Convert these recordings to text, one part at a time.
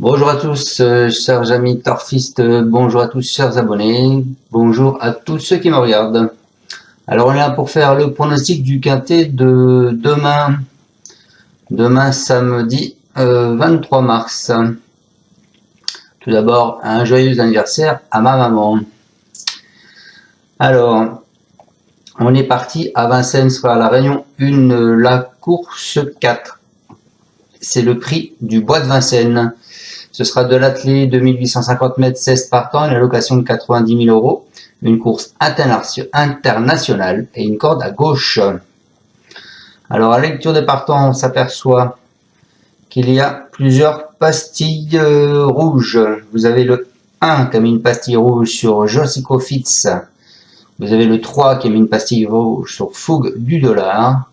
Bonjour à tous, chers amis torfistes, bonjour à tous, chers abonnés, bonjour à tous ceux qui me regardent. Alors on est là pour faire le pronostic du quintet de demain samedi 23 mars. Tout d'abord, un joyeux anniversaire à ma maman. Alors, on est parti à Vincennes, soit à la Réunion 1, la course 4. C'est le prix du bois de Vincennes. Ce sera de l'attelé 2850 mètres 16 partants, une allocation de 90 000 €, une course internationale et une corde à gauche. Alors à la lecture des partants, on s'aperçoit qu'il y a plusieurs pastilles rouges. Vous avez le 1 qui a mis une pastille rouge sur Josico Fitz. Vous avez le 3 qui a mis une pastille rouge sur Fougue du Dollar.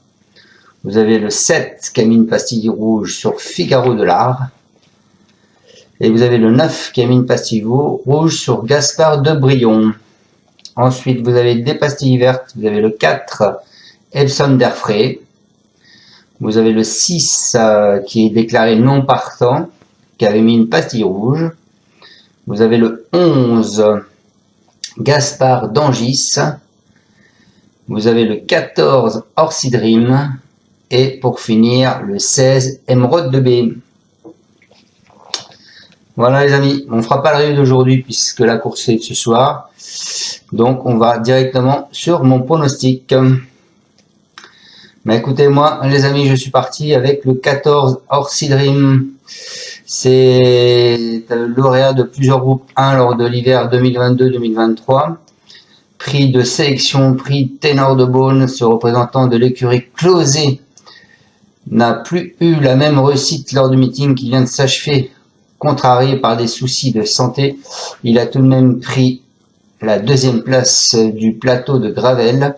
Vous avez le 7 qui a mis une pastille rouge sur Figaro de l'Art. Et vous avez le 9 qui a mis une pastille rouge sur Gaspard de Brion. Ensuite, vous avez des pastilles vertes. Vous avez le 4, Epson d'Airfray. Vous avez le 6 qui est déclaré non partant, qui avait mis une pastille rouge. Vous avez le 11, Gaspard d'Angis. Vous avez le 14, Orsi Dream. Et pour finir, le 16, Émeraude de B. Voilà les amis, on ne fera pas le review d'aujourd'hui puisque la course est ce soir. Donc on va directement sur mon pronostic. Mais écoutez moi les amis, je suis parti avec le 14 Orsi Dream. C'est lauréat de plusieurs groupes 1 lors de l'hiver 2022-2023. Prix de sélection, prix Ténor de Beaune, ce représentant de l'écurie Closé n'a plus eu la même réussite lors du meeting qui vient de s'achever. Contrarié par des soucis de santé, il a tout de même pris la deuxième place du plateau de Gravel,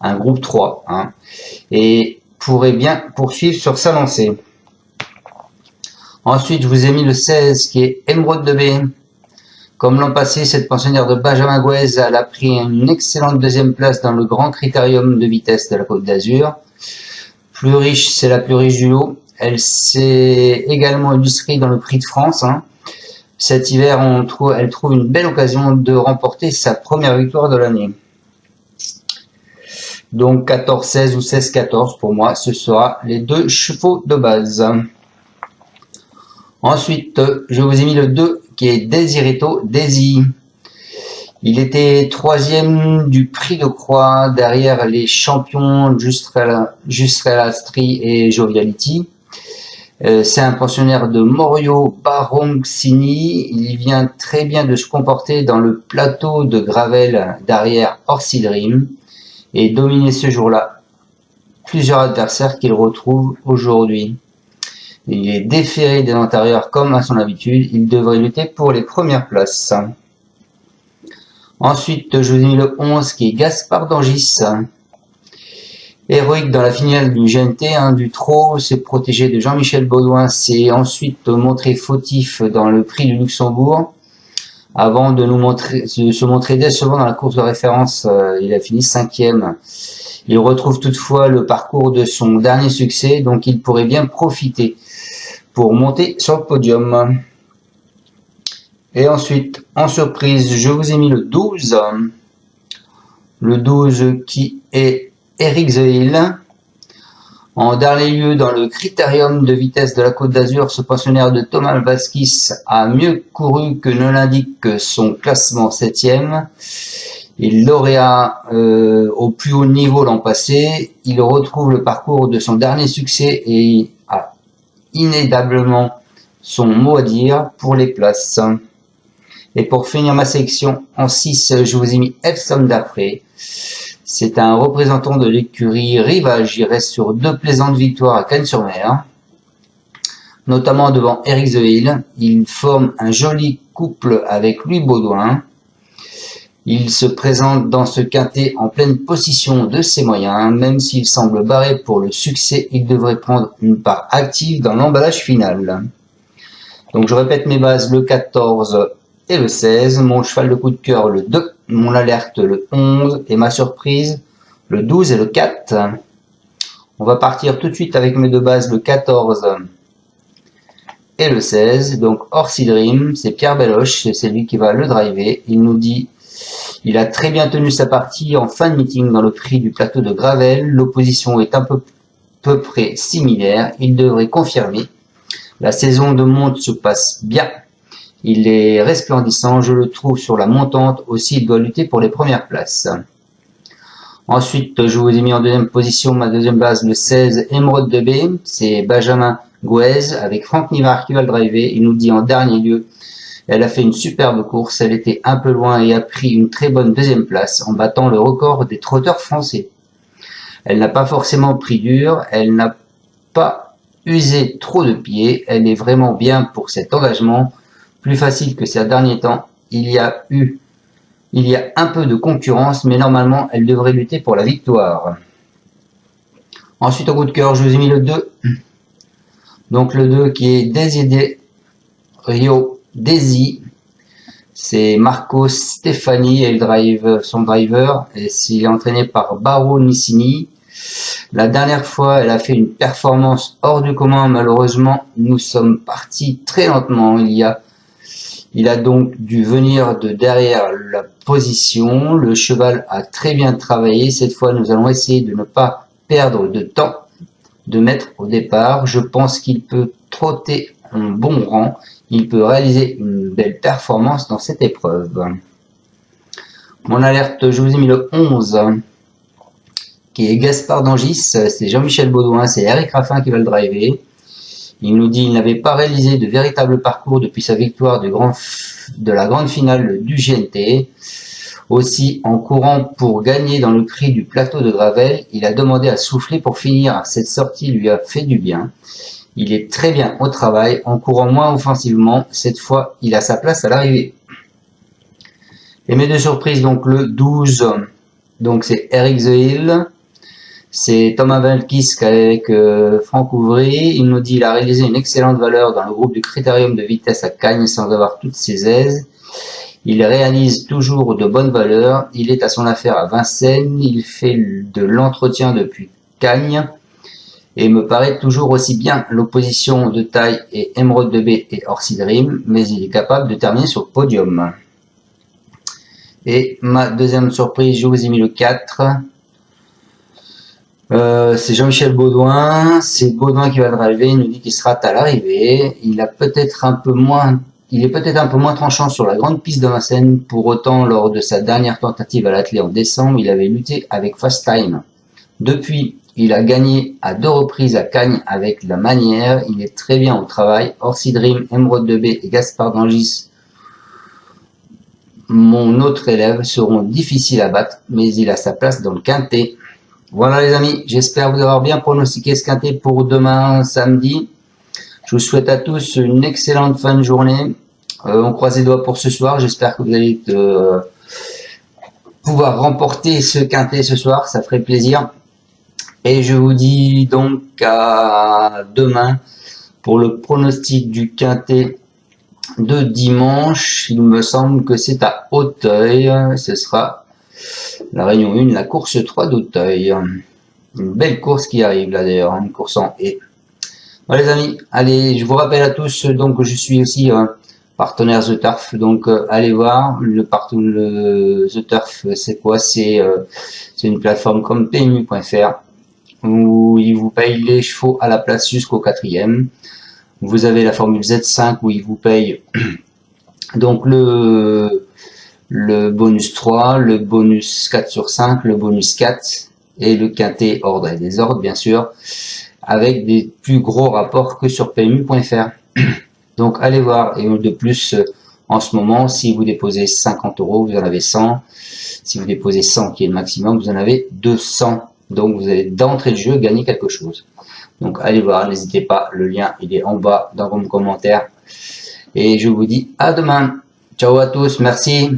un groupe 3, et pourrait bien poursuivre sur sa lancée. Ensuite, je vous ai mis le 16 qui est Émeraude de B. Comme l'an passé, cette pensionnaire de Benjamin Gouez, elle a pris une excellente deuxième place dans le grand critérium de vitesse de la Côte d'Azur. Plus riche, c'est la plus riche du lot. Elle s'est également illustrée dans le Prix de France. Cet hiver, elle trouve une belle occasion de remporter sa première victoire de l'année. Donc 14-16 ou 16-14 pour moi, ce sera les deux chevaux de base. Ensuite, je vous ai mis le 2 qui est Desirito Daisy. Il était troisième du Prix de Croix derrière les champions Justrelastri et Joviality. C'est un pensionnaire de Morio Baronxini. Il vient très bien de se comporter dans le plateau de Gravel derrière Orsi Dream et dominer ce jour-là plusieurs adversaires qu'il retrouve aujourd'hui. Il est déféré des antérieurs comme à son habitude. Il devrait lutter pour les premières places. Ensuite, je vous ai mis le 11 qui est Gaspard d'Angis. Héroïque dans la finale du GNT, du trot, s'est protégé de Jean-Michel Baudouin, s'est ensuite montré fautif dans le prix du Luxembourg, avant de se montrer décevant dans la course de référence. Il a fini 5e. Il retrouve toutefois le parcours de son dernier succès, donc il pourrait bien profiter pour monter sur le podium. Et ensuite, en surprise, je vous ai mis le 12. Le 12 qui est Eric Zeil. En dernier lieu, dans le critérium de vitesse de la Côte d'Azur, ce pensionnaire de Thomas Vasquis a mieux couru que ne l'indique son classement 7e. Il lauréat au plus haut niveau l'an passé. Il retrouve le parcours de son dernier succès et a inévitablement son mot à dire pour les places. Et pour finir ma sélection, en 6, je vous ai mis Epson d'Après. C'est un représentant de l'écurie Rivage. Il reste sur 2 plaisantes victoires à Cannes-sur-Mer, notamment devant Eric Zeil. Il forme un joli couple avec Louis Baudouin. Il se présente dans ce quintet en pleine possession de ses moyens. Même s'il semble barré pour le succès, il devrait prendre une part active dans l'emballage final. Donc je répète mes bases, le 14 et le 16, mon cheval de coup de cœur le 2, mon alerte le 11 et ma surprise le 12 et le 4. On va partir tout de suite avec mes deux bases, le 14 et le 16. Donc Orsi Dream, c'est Pierre Belloche, c'est lui qui va le driver. Il nous dit, il a très bien tenu sa partie en fin de meeting dans le prix du plateau de Gravel. L'opposition est un peu près similaire. Il devrait confirmer. La saison de monte se passe bien. Il est resplendissant, je le trouve sur la montante. Aussi, il doit lutter pour les premières places. Ensuite, je vous ai mis en deuxième position ma deuxième base, le 16, Emeraude de B. C'est Benjamin Gouez avec Franck Nivard qui va le driver. Il nous dit en dernier lieu, elle a fait une superbe course. Elle était un peu loin et a pris une très bonne deuxième place en battant le record des trotteurs français. Elle n'a pas forcément pris dur. Elle n'a pas usé trop de pieds. Elle est vraiment bien pour cet engagement. Plus facile que ces derniers temps. Il y a un peu de concurrence, mais normalement, elle devrait lutter pour la victoire. Ensuite, au coup de cœur, je vous ai mis le 2. Donc, le 2 qui est Desiderio Desi. C'est Marco Stefani, et son driver. Et s'il est entraîné par Baro Nissini. La dernière fois, elle a fait une performance hors du commun. Malheureusement, nous sommes partis très lentement. Il a donc dû venir de derrière la position. Le cheval a très bien travaillé. Cette fois, nous allons essayer de ne pas perdre de temps de mettre au départ. Je pense qu'il peut trotter en bon rang. Il peut réaliser une belle performance dans cette épreuve. Mon alerte, je vous ai mis le 11, qui est Gaspard d'Angis. C'est Jean-Michel Baudouin, c'est Eric Raffin qui va le driver. Il nous dit qu'il n'avait pas réalisé de véritable parcours depuis sa victoire de la grande finale du GNT. Aussi, en courant pour gagner dans le prix du plateau de Gravel, il a demandé à souffler pour finir. Cette sortie lui a fait du bien. Il est très bien au travail, en courant moins offensivement. Cette fois, il a sa place à l'arrivée. Et mes deux surprises, donc le 12, donc c'est Eric The Hill. C'est Thomas Valkisk avec Franck Ouvry. Il nous dit qu'il a réalisé une excellente valeur dans le groupe du Critérium de vitesse à Cagnes sans avoir toutes ses aises. Il réalise toujours de bonnes valeurs. Il est à son affaire à Vincennes. Il fait de l'entretien depuis Cagnes et me paraît toujours aussi bien. L'opposition de taille est Emeraude de B et Orsi Dream, mais il est capable de terminer sur le podium. Et ma deuxième surprise, je vous ai mis le 4. C'est Jean-Michel Baudouin. C'est Baudouin qui va le driver. Il nous dit qu'il sera à l'arrivée. Il est peut-être un peu moins tranchant sur la grande piste de Vincennes. Pour autant, lors de sa dernière tentative à l'attelé en décembre, il avait lutté avec Fast Time. Depuis, il a gagné à 2 reprises à Cagnes avec la manière. Il est très bien au travail. Orsi Dream, Emeraude de B et Gaspard d'Angis, mon autre élève, seront difficiles à battre, mais il a sa place dans le quintet. Voilà les amis, j'espère vous avoir bien pronostiqué ce quintet pour demain samedi. Je vous souhaite à tous une excellente fin de journée. On croise les doigts pour ce soir. J'espère que vous allez pouvoir remporter ce quintet ce soir, ça ferait plaisir. Et je vous dis donc à demain pour le pronostic du quintet de dimanche. Il me semble que c'est à Auteuil. Ce sera la réunion 1, la course 3 d'Auteuil. Une belle course qui arrive là d'ailleurs, une course en haie. Voilà les amis, allez, je vous rappelle à tous donc que je suis aussi partenaire The Turf, donc allez voir The Turf, c'est quoi? C'est une plateforme comme PMU.fr où ils vous payent les chevaux à la place jusqu'au 4e. Vous avez la formule Z5 où ils vous payent donc le bonus 3, le bonus 4 sur 5, le bonus 4 et le quintet ordre et désordre bien sûr, avec des plus gros rapports que sur PMU.fr. Donc allez voir, et de plus en ce moment, si vous déposez 50 €, vous en avez 100. Si vous déposez 100 qui est le maximum, vous en avez 200. Donc vous allez d'entrée de jeu gagner quelque chose. Donc allez voir, n'hésitez pas, le lien il est en bas dans vos commentaires. Et je vous dis à demain. Ciao à tous, merci.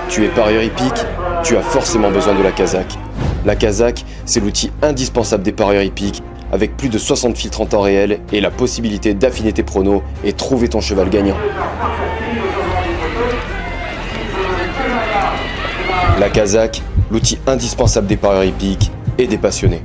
Tu es parieur hippique, tu as forcément besoin de la Kazakh. La Kazakh, c'est l'outil indispensable des parieurs hippiques, avec plus de 60 filtres en temps réel et la possibilité d'affiner tes pronos et trouver ton cheval gagnant. La Kazakh, l'outil indispensable des parieurs hippiques et des passionnés.